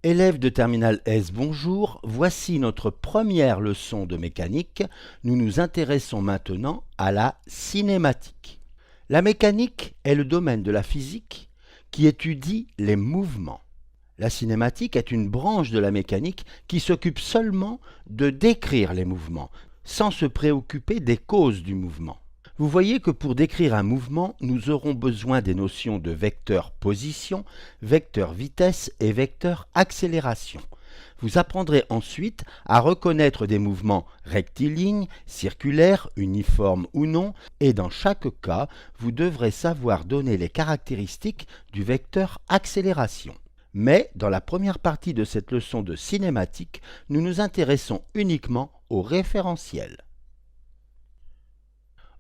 Élèves de terminale S, bonjour. Voici notre première leçon de mécanique. Nous nous intéressons maintenant à la cinématique. La mécanique est le domaine de la physique qui étudie les mouvements. La cinématique est une branche de la mécanique qui s'occupe seulement de décrire les mouvements, sans se préoccuper des causes du mouvement. Vous voyez que pour décrire un mouvement, nous aurons besoin des notions de vecteur position, vecteur vitesse et vecteur accélération. Vous apprendrez ensuite à reconnaître des mouvements rectilignes, circulaires, uniformes ou non, et dans chaque cas, vous devrez savoir donner les caractéristiques du vecteur accélération. Mais dans la première partie de cette leçon de cinématique, nous nous intéressons uniquement au référentiel.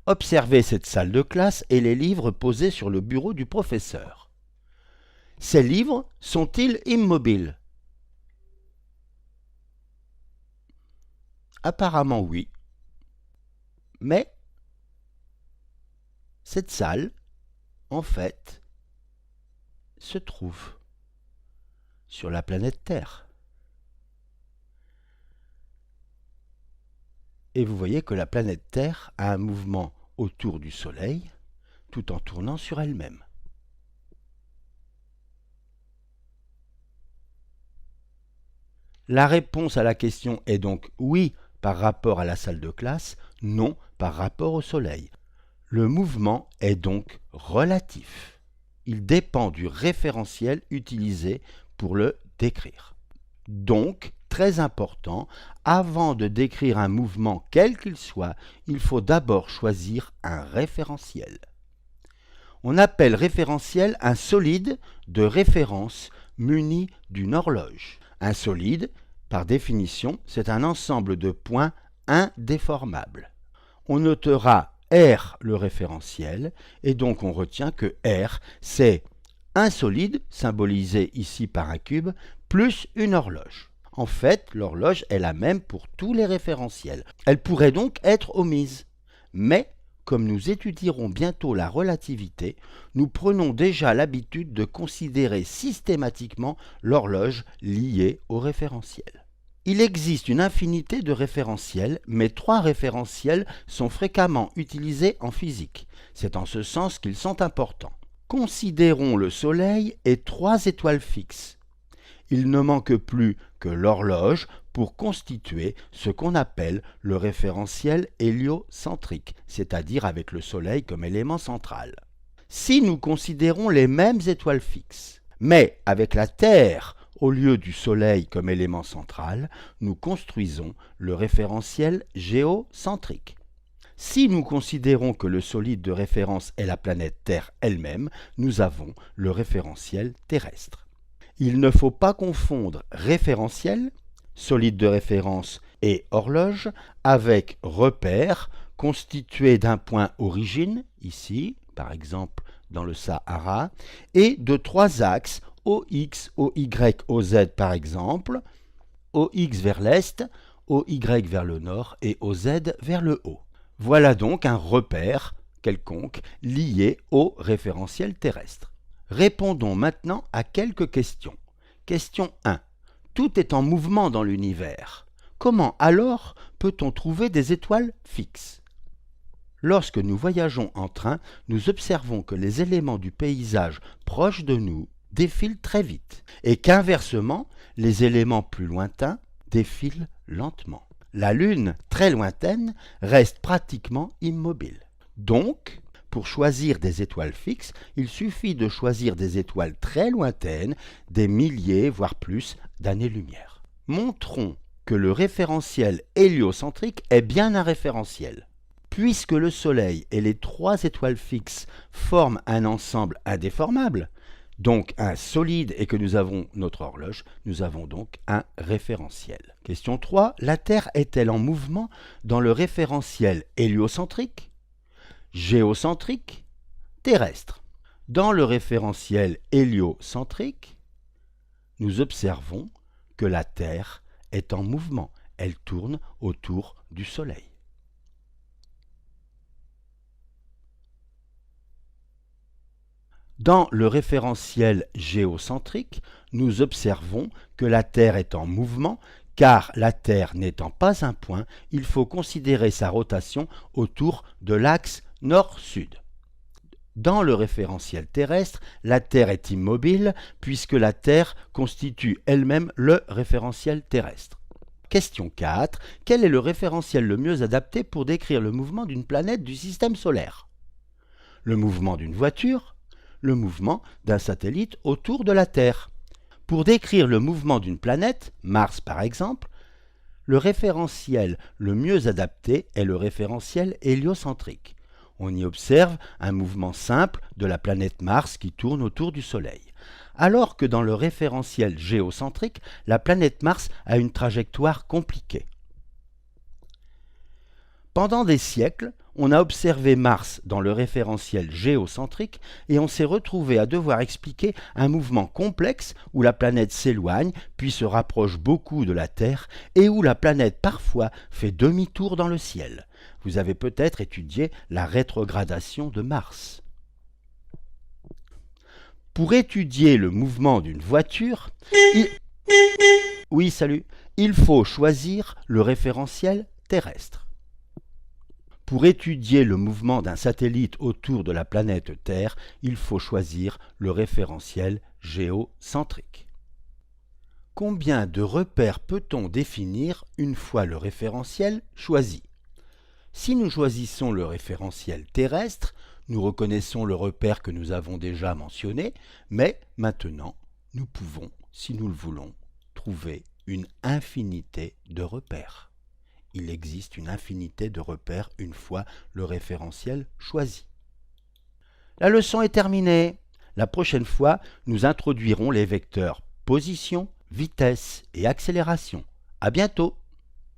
Observez cette salle de classe et les livres posés sur le bureau du professeur. Ces livres sont-ils immobiles? Apparemment oui. Mais cette salle, en fait, se trouve sur la planète Terre. Et vous voyez que la planète Terre a un mouvement autour du Soleil tout en tournant sur elle-même. La réponse à la question est donc oui par rapport à la salle de classe, non par rapport au Soleil. Le mouvement est donc relatif. Il dépend du référentiel utilisé pour le décrire. Donc, très important, avant de décrire un mouvement quel qu'il soit, il faut d'abord choisir un référentiel. On appelle référentiel un solide de référence muni d'une horloge. Un solide, par définition, c'est un ensemble de points indéformables. On notera R le référentiel, et donc on retient que R, c'est un solide, symbolisé ici par un cube, plus une horloge. En fait, l'horloge est la même pour tous les référentiels. Elle pourrait donc être omise. Mais, comme nous étudierons bientôt la relativité, nous prenons déjà l'habitude de considérer systématiquement l'horloge liée au référentiel. Il existe une infinité de référentiels, mais 3 référentiels sont fréquemment utilisés en physique. C'est en ce sens qu'ils sont importants. Considérons le Soleil et 3 étoiles fixes. Il ne manque plus que l'horloge pour constituer ce qu'on appelle le référentiel héliocentrique, c'est-à-dire avec le Soleil comme élément central. Si nous considérons les mêmes étoiles fixes, mais avec la Terre au lieu du Soleil comme élément central, nous construisons le référentiel géocentrique. Si nous considérons que le solide de référence est la planète Terre elle-même, nous avons le référentiel terrestre. Il ne faut pas confondre référentiel, solide de référence et horloge, avec repère constitué d'un point origine, ici, par exemple dans le Sahara, et de 3 axes, OX, OY, OZ par exemple, OX vers l'est, OY vers le nord et OZ vers le haut. Voilà donc un repère quelconque lié au référentiel terrestre. Répondons maintenant à quelques questions. Question 1. Tout est en mouvement dans l'univers. Comment alors peut-on trouver des étoiles fixes? Lorsque nous voyageons en train, nous observons que les éléments du paysage proches de nous défilent très vite et qu'inversement, les éléments plus lointains défilent lentement. La Lune, très lointaine, reste pratiquement immobile. Donc, pour choisir des étoiles fixes, il suffit de choisir des étoiles très lointaines, des milliers, voire plus, d'années-lumière. Montrons que le référentiel héliocentrique est bien un référentiel. Puisque le Soleil et les 3 étoiles fixes forment un ensemble indéformable, donc un solide et que nous avons notre horloge, nous avons donc un référentiel. Question 3. La Terre est-elle en mouvement dans le référentiel héliocentrique, géocentrique, terrestre? Dans le référentiel héliocentrique, nous observons que la Terre est en mouvement. Elle tourne autour du Soleil. Dans le référentiel géocentrique, nous observons que la Terre est en mouvement, car la Terre n'étant pas un point, il faut considérer sa rotation autour de l'axe nord-sud. Dans le référentiel terrestre, la Terre est immobile puisque la Terre constitue elle-même le référentiel terrestre. Question 4. Quel est le référentiel le mieux adapté pour décrire le mouvement d'une planète du système solaire? Le mouvement d'une voiture, le mouvement d'un satellite autour de la Terre. Pour décrire le mouvement d'une planète, Mars par exemple, le référentiel le mieux adapté est le référentiel héliocentrique. On y observe un mouvement simple de la planète Mars qui tourne autour du Soleil. Alors que dans le référentiel géocentrique, la planète Mars a une trajectoire compliquée. Pendant des siècles, on a observé Mars dans le référentiel géocentrique et on s'est retrouvé à devoir expliquer un mouvement complexe où la planète s'éloigne puis se rapproche beaucoup de la Terre et où la planète parfois fait demi-tour dans le ciel. Vous avez peut-être étudié la rétrogradation de Mars. Pour étudier le mouvement d'une voiture, il faut choisir le référentiel terrestre. Pour étudier le mouvement d'un satellite autour de la planète Terre, il faut choisir le référentiel géocentrique. Combien de repères peut-on définir une fois le référentiel choisi? Si nous choisissons le référentiel terrestre, nous reconnaissons le repère que nous avons déjà mentionné, mais maintenant, nous pouvons, si nous le voulons, trouver une infinité de repères. Il existe une infinité de repères une fois le référentiel choisi. La leçon est terminée. La prochaine fois, nous introduirons les vecteurs position, vitesse et accélération. À bientôt!